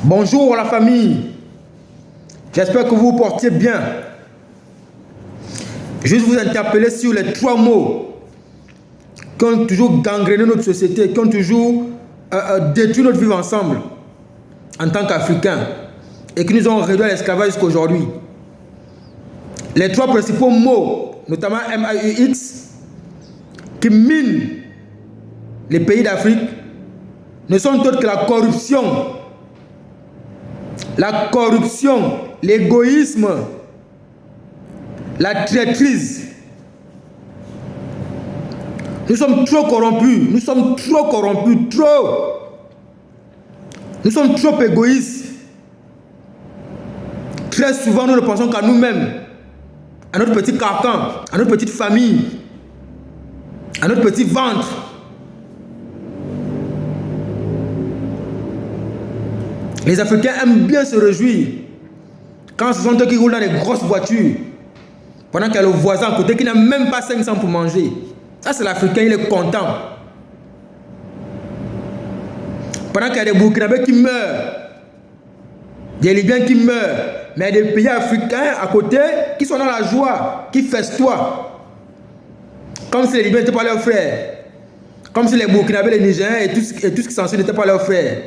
Bonjour la famille, j'espère que vous vous portez bien. Juste vous interpeller sur les 3 mots qui ont toujours gangréné notre société, qui ont toujours détruit notre vie ensemble en tant qu'Africains et qui nous ont réduit à l'esclavage jusqu'à aujourd'hui. Les 3 principaux mots, notamment MAUX, qui minent les pays d'Afrique, ne sont autres que la corruption, l'égoïsme, la traîtrise. Nous sommes trop corrompus, nous sommes trop égoïstes. Très souvent, nous ne pensons qu'à nous-mêmes, à notre petit carcan, à notre petite famille, à notre petit ventre. Les Africains aiment bien se réjouir quand ce sont eux qui roulent dans des grosses voitures, pendant qu'il y a le voisin à côté qui n'a même pas 500 pour manger. Ça, c'est l'Africain, il est content. Pendant qu'il y a des Burkinabés qui meurent, des Libyens qui meurent, mais il y a des pays africains à côté qui sont dans la joie, qui festoient. Comme si les Libyens n'étaient pas leurs frères. Comme si les Burkinabés, les Nigériens et tout ce qui s'ensuit n'étaient pas leurs frères.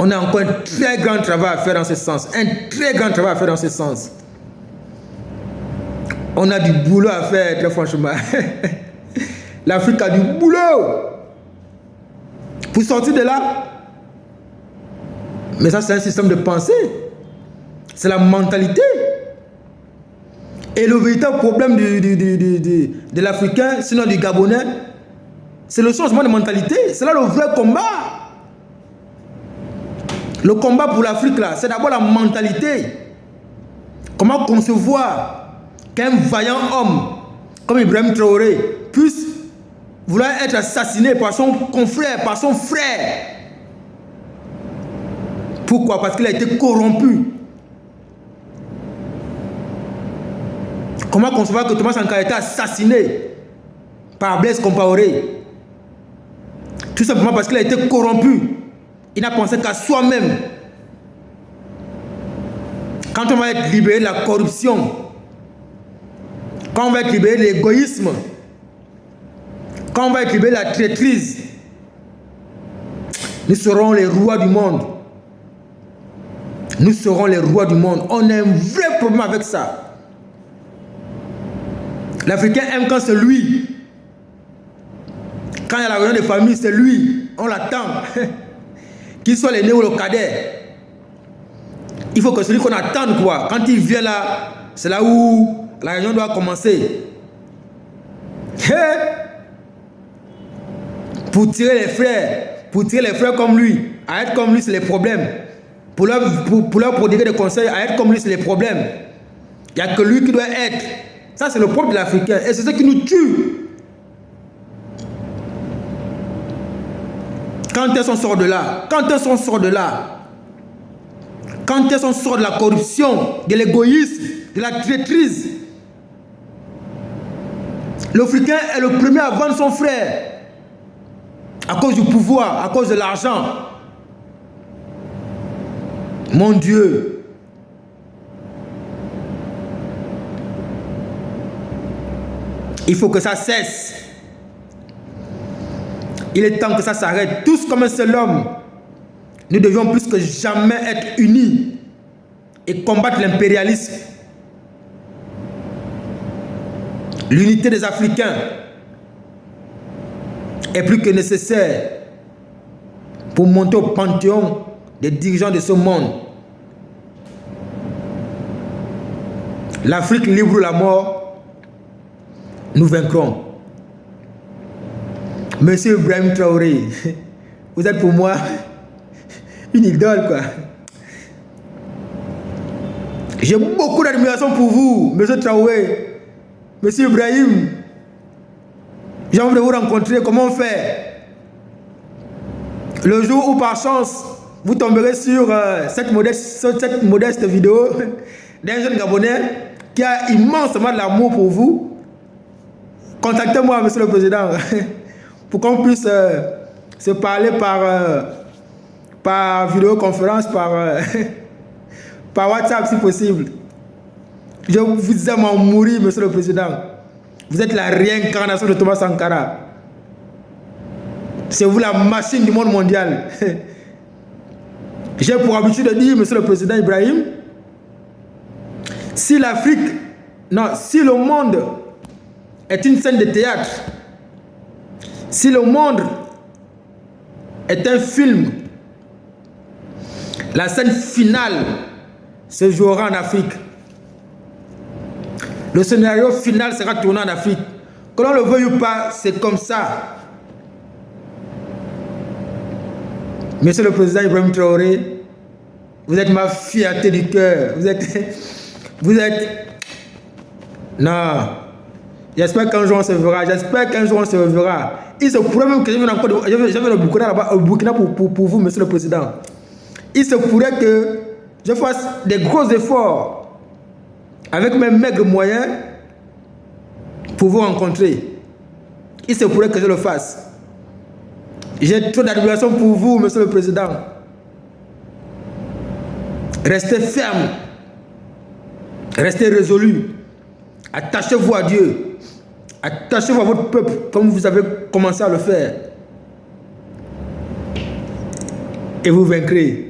On a encore un très grand travail à faire dans ce sens. On a du boulot à faire, très franchement. L'Afrique a du boulot. Pour sortir de là. Mais ça, c'est un système de pensée. C'est la mentalité. Et le véritable problème de l'Africain, sinon du Gabonais, c'est le changement de mentalité. C'est là le vrai combat. Le combat pour l'Afrique, là, c'est d'abord la mentalité. Comment concevoir qu'un vaillant homme comme Ibrahim Traoré puisse vouloir être assassiné par son confrère, par son frère. Pourquoi? Parce qu'il a été corrompu. Comment concevoir que Thomas Sankara a été assassiné par Blaise Compaoré? Tout simplement parce qu'il a été corrompu. Il n'a pensé qu'à soi-même. Quand on va être libéré de la corruption, quand on va être libéré de l'égoïsme, quand on va être libéré de la traîtrise, nous serons les rois du monde. Nous serons les rois du monde. On a un vrai problème avec ça. L'Africain aime quand c'est lui. Quand il y a la réunion de famille, c'est lui. On l'attend. Qu'il soit l'aîné ou le cadet. Il faut que celui qu'on attende, quoi. Quand il vient là, c'est là où la réunion doit commencer. Pour tirer les frères comme lui, à être comme lui, c'est les problèmes. Pour leur prodiguer des conseils, à être comme lui, c'est les problèmes. Il n'y a que lui qui doit être. Ça, c'est le propre de l'Africain. Et c'est ce qui nous tue. Quand est-ce qu'on sort de là? Quand est-ce qu'on sort de là? Quand est-ce qu'on sort de la corruption, de l'égoïsme, de la traîtrise? L'Africain est le premier à vendre son frère. À cause du pouvoir, à cause de l'argent. Mon Dieu. Il faut que ça cesse. Il est temps que ça s'arrête. Tous comme un seul homme. Nous devions plus que jamais être unis et combattre l'impérialisme. L'unité des Africains est plus que nécessaire pour monter au panthéon des dirigeants de ce monde. L'Afrique libre ou la mort, nous vaincrons. Monsieur Ibrahim Traoré, vous êtes pour moi une idole, quoi. J'ai beaucoup d'admiration pour vous, Monsieur Traoré, Monsieur Ibrahim. J'ai envie de vous rencontrer. Comment faire? Le jour où par chance vous tomberez sur cette modeste vidéo d'un jeune Gabonais qui a immensément de l'amour pour vous, contactez-moi, Monsieur le Président. Pour qu'on puisse se parler par vidéoconférence, par WhatsApp si possible. Je vous aime en mourir, Monsieur le Président. Vous êtes la réincarnation de Thomas Sankara. C'est vous la machine du monde mondial. J'ai pour habitude de dire, Monsieur le Président Ibrahim, si l'Afrique, non, si le monde est une scène de théâtre, si le monde est un film, la scène finale se jouera en Afrique. Le scénario final sera tourné en Afrique. Que l'on le veuille ou pas, c'est comme ça. Monsieur le Président Ibrahim Traoré, vous êtes ma fierté du cœur. Vous êtes... Non. J'espère qu'un jour on se verra. J'espère qu'un jour on se verra. Il se pourrait même que je vienne encore... Je viens au Burkina pour vous, Monsieur le Président. Il se pourrait que je fasse des gros efforts avec mes maigres moyens pour vous rencontrer. Il se pourrait que je le fasse. J'ai trop d'admiration pour vous, Monsieur le Président. Restez ferme. Restez résolu. Attachez-vous à Dieu. Attachez-vous à votre peuple comme vous avez commencé à le faire. Et vous vaincrez.